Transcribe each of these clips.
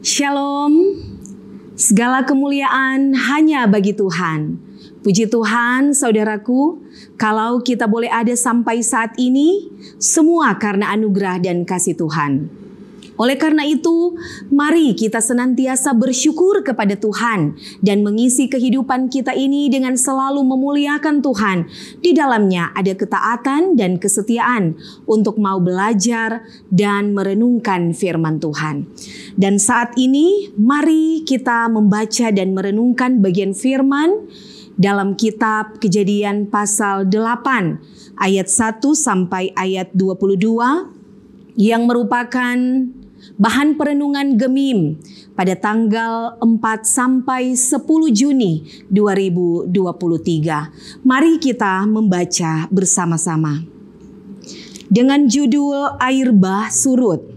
Shalom, segala kemuliaan hanya bagi Tuhan. Puji Tuhan saudaraku, kalau kita boleh ada sampai saat ini, semua karena anugerah dan kasih Tuhan. Oleh karena itu, mari kita senantiasa bersyukur kepada Tuhan dan mengisi kehidupan kita ini dengan selalu memuliakan Tuhan. Di dalamnya ada ketaatan dan kesetiaan untuk mau belajar dan merenungkan firman Tuhan. Dan saat ini, mari kita membaca dan merenungkan bagian firman dalam kitab Kejadian pasal 8 ayat 1 sampai ayat 22 yang merupakan bahan perenungan Gemim pada tanggal 4 sampai 10 Juni 2023. Mari kita membaca bersama-sama. Dengan judul Air Bah Surut.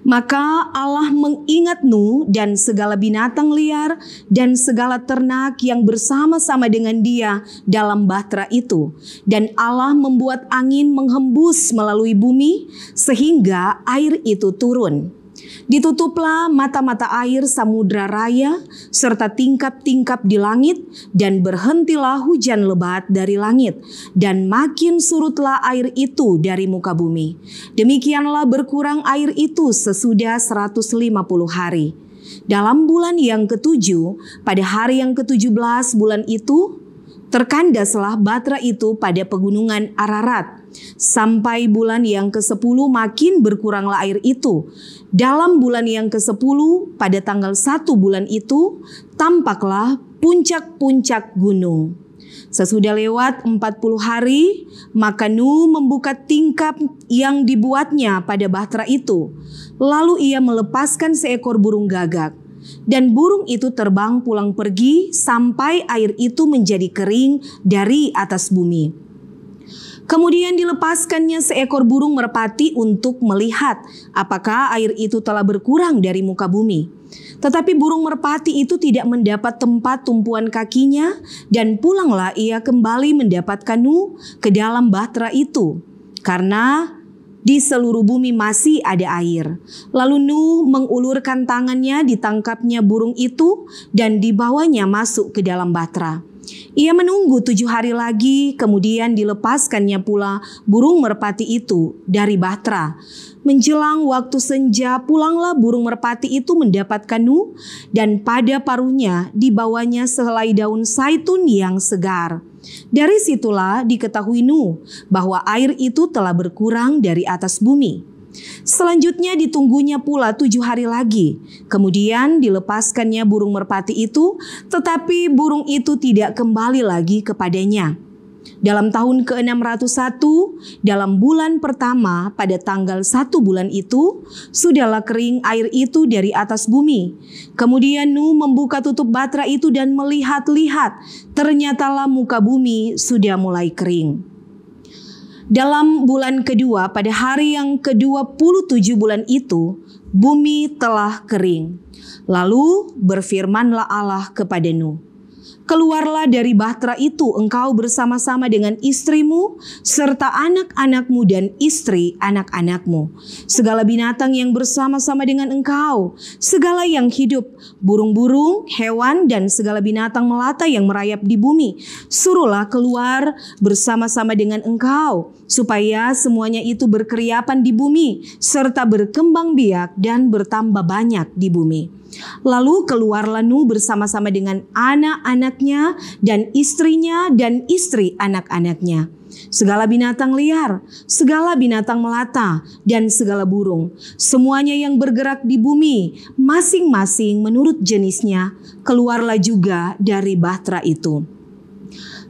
Maka Allah mengingat Nuh dan segala binatang liar dan segala ternak yang bersama-sama dengan dia dalam bahtera itu. Dan Allah membuat angin menghembus melalui bumi sehingga air itu turun. Ditutuplah mata-mata air samudra raya serta tingkap-tingkap di langit dan berhentilah hujan lebat dari langit dan makin surutlah air itu dari muka bumi. Demikianlah berkurang air itu sesudah 150 hari. Dalam bulan yang ketujuh, pada hari yang ke-17 bulan itu, terkandaslah bahtera itu pada pegunungan Ararat. Sampai bulan yang ke-10 makin berkuranglah air itu. Dalam bulan yang ke-10 pada tanggal 1 bulan itu tampaklah puncak-puncak gunung. Sesudah lewat 40 hari, maka Nuh membuka tingkap yang dibuatnya pada bahtera itu. Lalu ia melepaskan seekor burung gagak. Dan burung itu terbang pulang pergi sampai air itu menjadi kering dari atas bumi. Kemudian dilepaskannya seekor burung merpati untuk melihat apakah air itu telah berkurang dari muka bumi. Tetapi burung merpati itu tidak mendapat tempat tumpuan kakinya dan pulanglah ia kembali mendapatkan Nuh ke dalam bahtera itu. Karena di seluruh bumi masih ada air. Lalu Nuh mengulurkan tangannya, ditangkapnya burung itu dan dibawanya masuk ke dalam bahtera. Ia menunggu 7 hari lagi, kemudian dilepaskannya pula burung merpati itu dari bahtera. Menjelang waktu senja, pulanglah burung merpati itu mendapatkan Nuh, dan pada paruhnya dibawanya sehelai daun zaitun yang segar. Dari situlah diketahui Nuh bahwa air itu telah berkurang dari atas bumi. Selanjutnya ditunggunya pula 7 hari lagi. Kemudian dilepaskannya burung merpati itu, tetapi burung itu tidak kembali lagi kepadanya. Dalam tahun ke-601, dalam bulan pertama pada tanggal 1 bulan itu, sudahlah kering air itu dari atas bumi. Kemudian Nuh membuka tutup bahtera itu dan melihat-lihat, ternyatalah muka bumi sudah mulai kering. Dalam bulan kedua, pada hari yang ke-27 bulan itu, bumi telah kering. Lalu berfirmanlah Allah kepada Nuh, "Keluarlah dari bahtera itu engkau bersama-sama dengan istrimu serta anak-anakmu dan istri anak-anakmu. Segala binatang yang bersama-sama dengan engkau, segala yang hidup, burung-burung, hewan dan segala binatang melata yang merayap di bumi, suruhlah keluar bersama-sama dengan engkau, supaya semuanya itu berkeriapan di bumi serta berkembang biak dan bertambah banyak di bumi." Lalu keluarlah Nuh bersama-sama dengan anak-anaknya dan istrinya dan istri anak-anaknya. Segala binatang liar, segala binatang melata, dan segala burung, semuanya yang bergerak di bumi, masing-masing menurut jenisnya, keluarlah juga dari bahtera itu.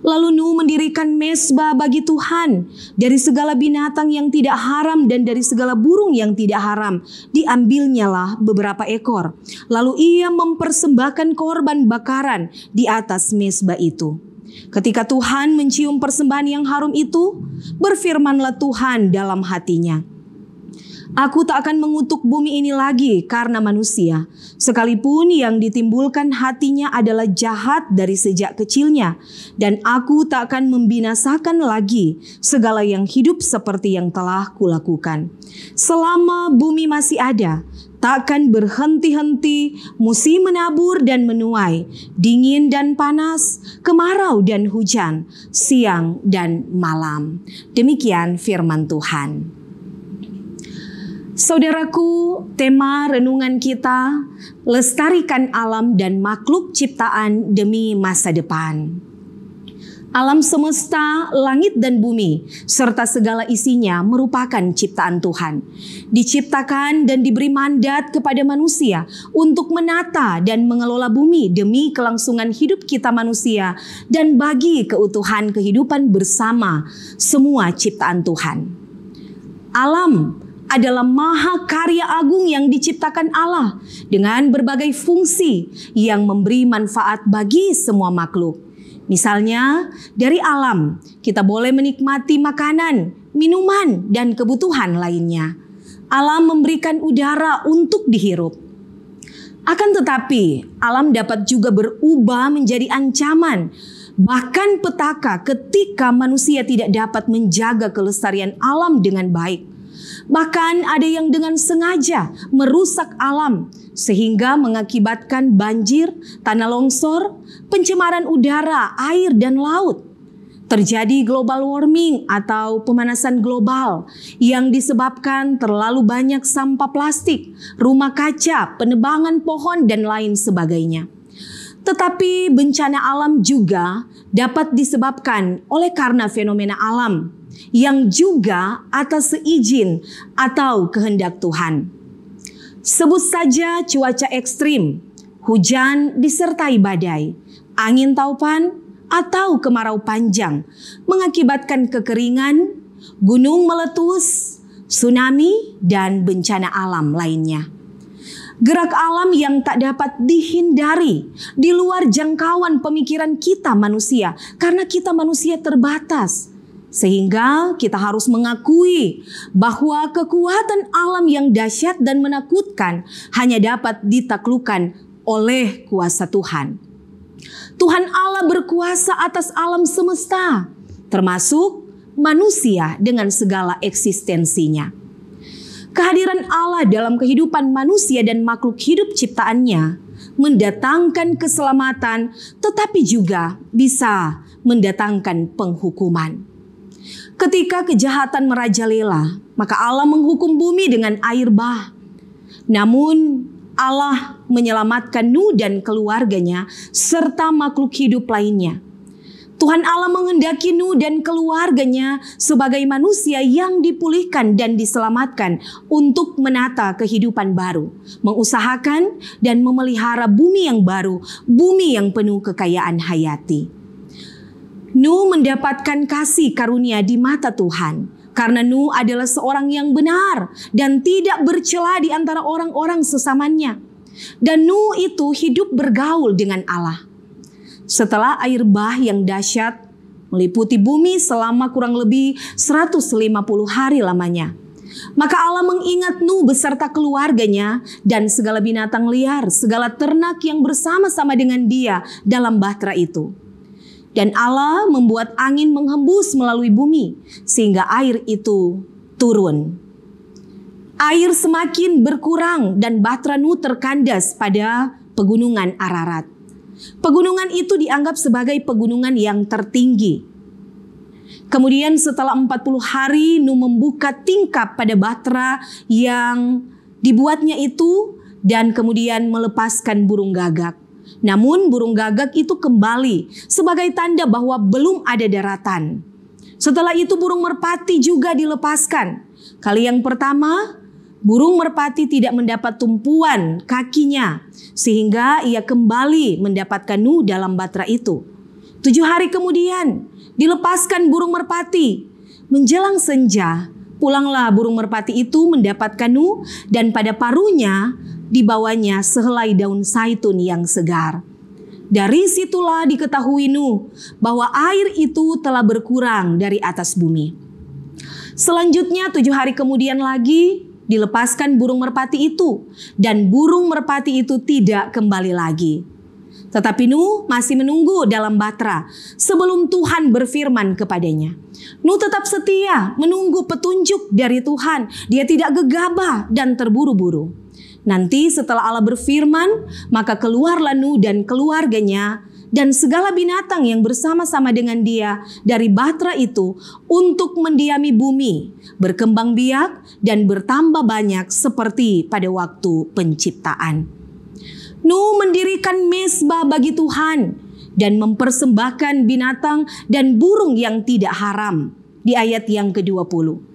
Lalu Nuh mendirikan mezbah bagi Tuhan. Dari segala binatang yang tidak haram dan dari segala burung yang tidak haram, diambilnyalah beberapa ekor. Lalu ia mempersembahkan korban bakaran di atas mezbah itu. Ketika Tuhan mencium persembahan yang harum itu, berfirmanlah Tuhan dalam hatinya, "Aku tak akan mengutuk bumi ini lagi karena manusia, sekalipun yang ditimbulkan hatinya adalah jahat dari sejak kecilnya. Dan aku tak akan membinasakan lagi segala yang hidup seperti yang telah kulakukan. Selama bumi masih ada, takkan berhenti-henti, musim menabur dan menuai, dingin dan panas, kemarau dan hujan, siang dan malam. Demikian firman Tuhan. Saudaraku, tema renungan kita, lestarikan alam dan makhluk ciptaan demi masa depan. Alam semesta, langit dan bumi, serta segala isinya merupakan ciptaan Tuhan. Diciptakan dan diberi mandat kepada manusia untuk menata dan mengelola bumi demi kelangsungan hidup kita manusia dan bagi keutuhan kehidupan bersama semua ciptaan Tuhan. Alam adalah maha karya agung yang diciptakan Allah dengan berbagai fungsi yang memberi manfaat bagi semua makhluk. Misalnya, dari alam kita boleh menikmati makanan, minuman, dan kebutuhan lainnya. Alam memberikan udara untuk dihirup. Akan tetapi, alam dapat juga berubah menjadi ancaman, bahkan petaka ketika manusia tidak dapat menjaga kelestarian alam dengan baik. Bahkan ada yang dengan sengaja merusak alam sehingga mengakibatkan banjir, tanah longsor, pencemaran udara, air, dan laut. Terjadi global warming atau pemanasan global yang disebabkan terlalu banyak sampah plastik, rumah kaca, penebangan pohon, dan lain sebagainya. Tetapi bencana alam juga dapat disebabkan oleh karena fenomena alam yang juga atas seizin atau kehendak Tuhan. Sebut saja cuaca ekstrim, hujan disertai badai, angin taupan, atau kemarau panjang mengakibatkan kekeringan, gunung meletus, tsunami, dan bencana alam lainnya. Gerak alam yang tak dapat dihindari di luar jangkauan pemikiran kita manusia karena kita manusia terbatas. Sehingga kita harus mengakui bahwa kekuatan alam yang dahsyat dan menakutkan hanya dapat ditaklukkan oleh kuasa Tuhan. Tuhan Allah berkuasa atas alam semesta, termasuk manusia dengan segala eksistensinya. Kehadiran Allah dalam kehidupan manusia dan makhluk hidup ciptaannya mendatangkan keselamatan, tetapi juga bisa mendatangkan penghukuman. Ketika kejahatan merajalela, maka Allah menghukum bumi dengan air bah. Namun Allah menyelamatkan Nuh dan keluarganya serta makhluk hidup lainnya. Tuhan Allah menghendaki Nuh dan keluarganya sebagai manusia yang dipulihkan dan diselamatkan untuk menata kehidupan baru, mengusahakan dan memelihara bumi yang baru, bumi yang penuh kekayaan hayati. Nuh mendapatkan kasih karunia di mata Tuhan karena Nuh adalah seorang yang benar dan tidak bercela di antara orang-orang sesamanya. Dan Nuh itu hidup bergaul dengan Allah. Setelah air bah yang dahsyat meliputi bumi selama kurang lebih 150 hari lamanya, maka Allah mengingat Nuh beserta keluarganya dan segala binatang liar, segala ternak yang bersama-sama dengan dia dalam bahtera itu. Dan Allah membuat angin menghembus melalui bumi sehingga air itu turun. Air semakin berkurang dan bahtera Nuh terkandas pada pegunungan Ararat. Pegunungan itu dianggap sebagai pegunungan yang tertinggi. Kemudian setelah 40 hari Nuh membuka tingkap pada bahtera yang dibuatnya itu dan kemudian melepaskan burung gagak. Namun burung gagak itu kembali sebagai tanda bahwa belum ada daratan. Setelah itu burung merpati juga dilepaskan. Kali yang pertama, burung merpati tidak mendapat tumpuan kakinya sehingga ia kembali mendapatkan Nuh dalam bahtera itu. 7 hari kemudian dilepaskan burung merpati. Menjelang senja, pulanglah burung merpati itu mendapatkan Nuh dan pada paruhnya dibawanya sehelai daun zaitun yang segar. Dari situlah diketahui Nuh bahwa air itu telah berkurang dari atas bumi. Selanjutnya 7 hari kemudian lagi dilepaskan burung merpati itu dan burung merpati itu tidak kembali lagi. Tetapi Nuh masih menunggu dalam bahtera sebelum Tuhan berfirman kepadanya. Nuh tetap setia menunggu petunjuk dari Tuhan. Dia tidak gegabah dan terburu-buru. Nanti setelah Allah berfirman, maka keluarlah Nuh dan keluarganya dan segala binatang yang bersama-sama dengan dia dari Bahtera itu untuk mendiami bumi, berkembang biak dan bertambah banyak seperti pada waktu penciptaan. Nuh mendirikan mezbah bagi Tuhan dan mempersembahkan binatang dan burung yang tidak haram di ayat yang ke-20.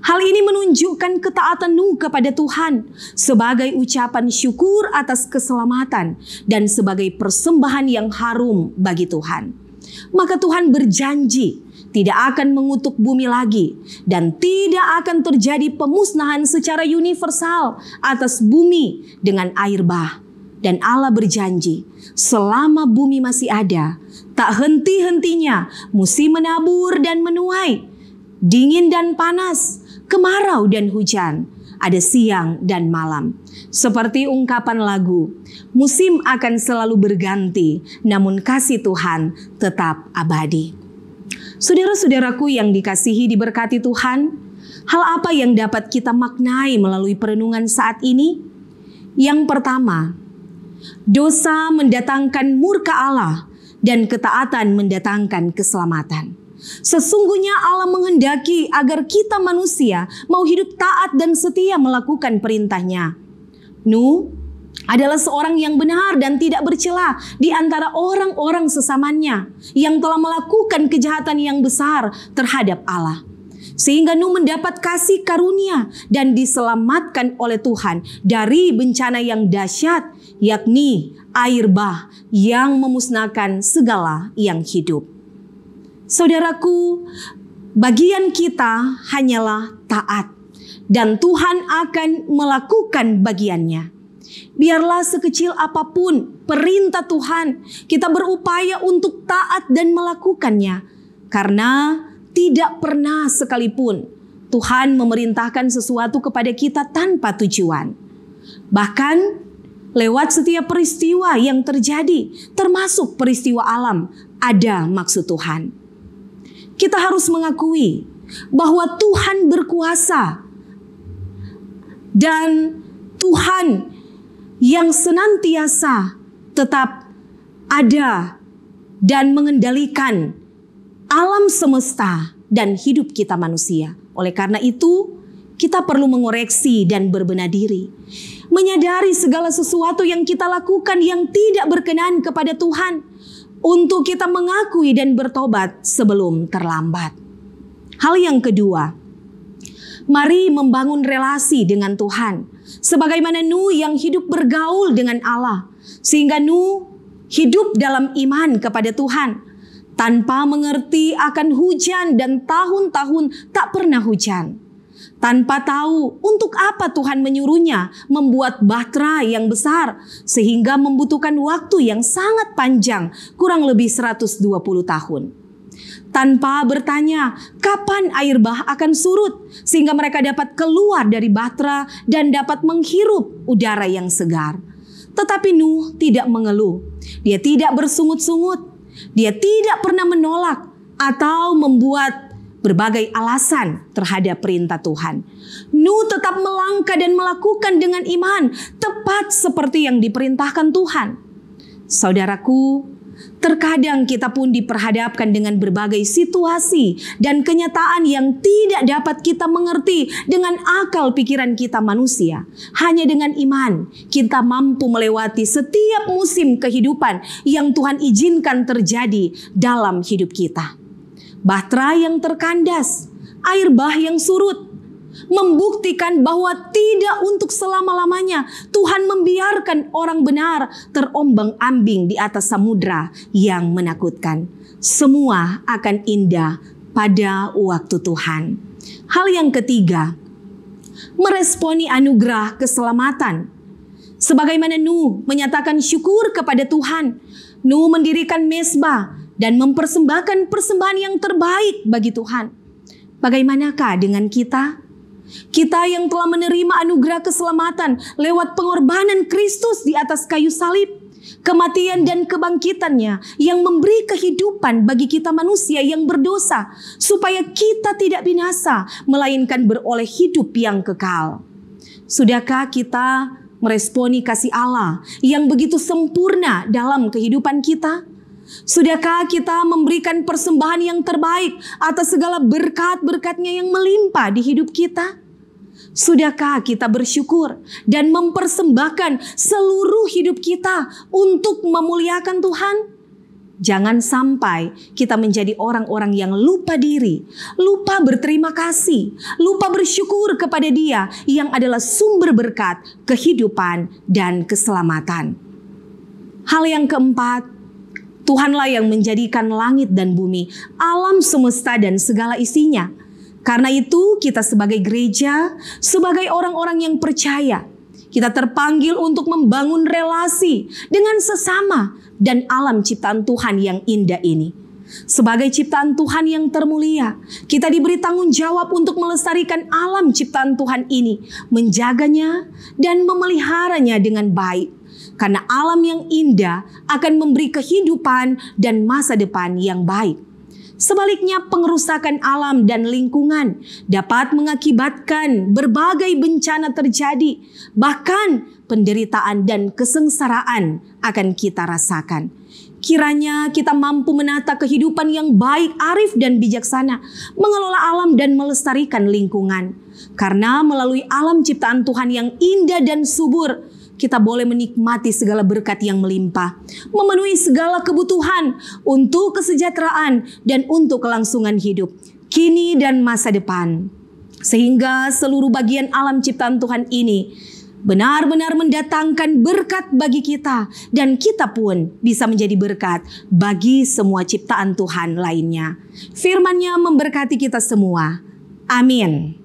Hal ini menunjukkan ketaatan Nuh kepada Tuhan sebagai ucapan syukur atas keselamatan dan sebagai persembahan yang harum bagi Tuhan. Maka Tuhan berjanji tidak akan mengutuk bumi lagi dan tidak akan terjadi pemusnahan secara universal atas bumi dengan air bah. Dan Allah berjanji selama bumi masih ada, tak henti-hentinya musim menabur dan menuai, dingin dan panas, kemarau dan hujan, ada siang dan malam. Seperti ungkapan lagu, musim akan selalu berganti, namun kasih Tuhan tetap abadi. Saudara-saudaraku yang dikasihi diberkati Tuhan, hal apa yang dapat kita maknai melalui perenungan saat ini? Yang pertama, dosa mendatangkan murka Allah dan ketaatan mendatangkan keselamatan. Sesungguhnya Allah menghendaki agar kita manusia mau hidup taat dan setia melakukan perintahnya. Nuh adalah seorang yang benar dan tidak bercela di antara orang-orang sesamanya yang telah melakukan kejahatan yang besar terhadap Allah. Sehingga Nuh mendapat kasih karunia dan diselamatkan oleh Tuhan dari bencana yang dahsyat, yakni air bah yang memusnahkan segala yang hidup. Saudaraku, bagian kita hanyalah taat dan Tuhan akan melakukan bagiannya. Biarlah sekecil apapun perintah Tuhan, kita berupaya untuk taat dan melakukannya. Karena tidak pernah sekalipun Tuhan memerintahkan sesuatu kepada kita tanpa tujuan. Bahkan lewat setiap peristiwa yang terjadi, termasuk peristiwa alam, ada maksud Tuhan. Kita harus mengakui bahwa Tuhan berkuasa dan Tuhan yang senantiasa tetap ada dan mengendalikan alam semesta dan hidup kita manusia. Oleh karena itu, kita perlu mengoreksi dan berbenah diri, menyadari segala sesuatu yang kita lakukan yang tidak berkenan kepada Tuhan, untuk kita mengakui dan bertobat sebelum terlambat. Hal yang kedua, mari membangun relasi dengan Tuhan. Sebagaimana Nuh yang hidup bergaul dengan Allah. Sehingga Nuh hidup dalam iman kepada Tuhan. Tanpa mengerti akan hujan dan tahun-tahun tak pernah hujan. Tanpa tahu untuk apa Tuhan menyuruhnya membuat bahtera yang besar sehingga membutuhkan waktu yang sangat panjang, kurang lebih 120 tahun. Tanpa bertanya kapan air bah akan surut sehingga mereka dapat keluar dari bahtera dan dapat menghirup udara yang segar. Tetapi Nuh tidak mengeluh, dia tidak bersungut-sungut, dia tidak pernah menolak atau membuat berbagai alasan terhadap perintah Tuhan. Nuh tetap melangkah dan melakukan dengan iman, tepat seperti yang diperintahkan Tuhan. Saudaraku, terkadang kita pun diperhadapkan dengan berbagai situasi dan kenyataan yang tidak dapat kita mengerti dengan akal pikiran kita manusia. Hanya dengan iman, kita mampu melewati setiap musim kehidupan yang Tuhan izinkan terjadi dalam hidup kita. Bahtera yang terkandas, air bah yang surut, membuktikan bahwa tidak untuk selama-lamanya Tuhan membiarkan orang benar terombang-ambing di atas samudra yang menakutkan. Semua akan indah pada waktu Tuhan. Hal yang ketiga, meresponi anugerah keselamatan. Sebagaimana Nuh menyatakan syukur kepada Tuhan, Nuh mendirikan mezbah dan mempersembahkan persembahan yang terbaik bagi Tuhan. Bagaimanakah dengan kita? Kita yang telah menerima anugerah keselamatan lewat pengorbanan Kristus di atas kayu salib, kematian dan kebangkitannya yang memberi kehidupan bagi kita manusia yang berdosa, supaya kita tidak binasa, melainkan beroleh hidup yang kekal. Sudahkah kita meresponi kasih Allah yang begitu sempurna dalam kehidupan kita? Sudahkah kita memberikan persembahan yang terbaik atas segala berkat-berkat-Nya yang melimpah di hidup kita? Sudahkah kita bersyukur dan mempersembahkan seluruh hidup kita untuk memuliakan Tuhan? Jangan sampai kita menjadi orang-orang yang lupa diri, lupa berterima kasih, lupa bersyukur kepada Dia yang adalah sumber berkat, kehidupan, dan keselamatan. Hal yang keempat, Tuhanlah yang menjadikan langit dan bumi, alam semesta dan segala isinya. Karena itu kita sebagai gereja, sebagai orang-orang yang percaya, kita terpanggil untuk membangun relasi dengan sesama dan alam ciptaan Tuhan yang indah ini. Sebagai ciptaan Tuhan yang termulia, kita diberi tanggung jawab untuk melestarikan alam ciptaan Tuhan ini, menjaganya dan memeliharanya dengan baik. Karena alam yang indah akan memberi kehidupan dan masa depan yang baik. Sebaliknya, pengerusakan alam dan lingkungan dapat mengakibatkan berbagai bencana terjadi, bahkan penderitaan dan kesengsaraan akan kita rasakan. Kiranya kita mampu menata kehidupan yang baik, arif, dan bijaksana, mengelola alam dan melestarikan lingkungan. Karena melalui alam ciptaan Tuhan yang indah dan subur, kita boleh menikmati segala berkat yang melimpah, memenuhi segala kebutuhan untuk kesejahteraan dan untuk kelangsungan hidup, kini dan masa depan. Sehingga seluruh bagian alam ciptaan Tuhan ini benar-benar mendatangkan berkat bagi kita, dan kita pun bisa menjadi berkat bagi semua ciptaan Tuhan lainnya. Firman-Nya memberkati kita semua. Amin.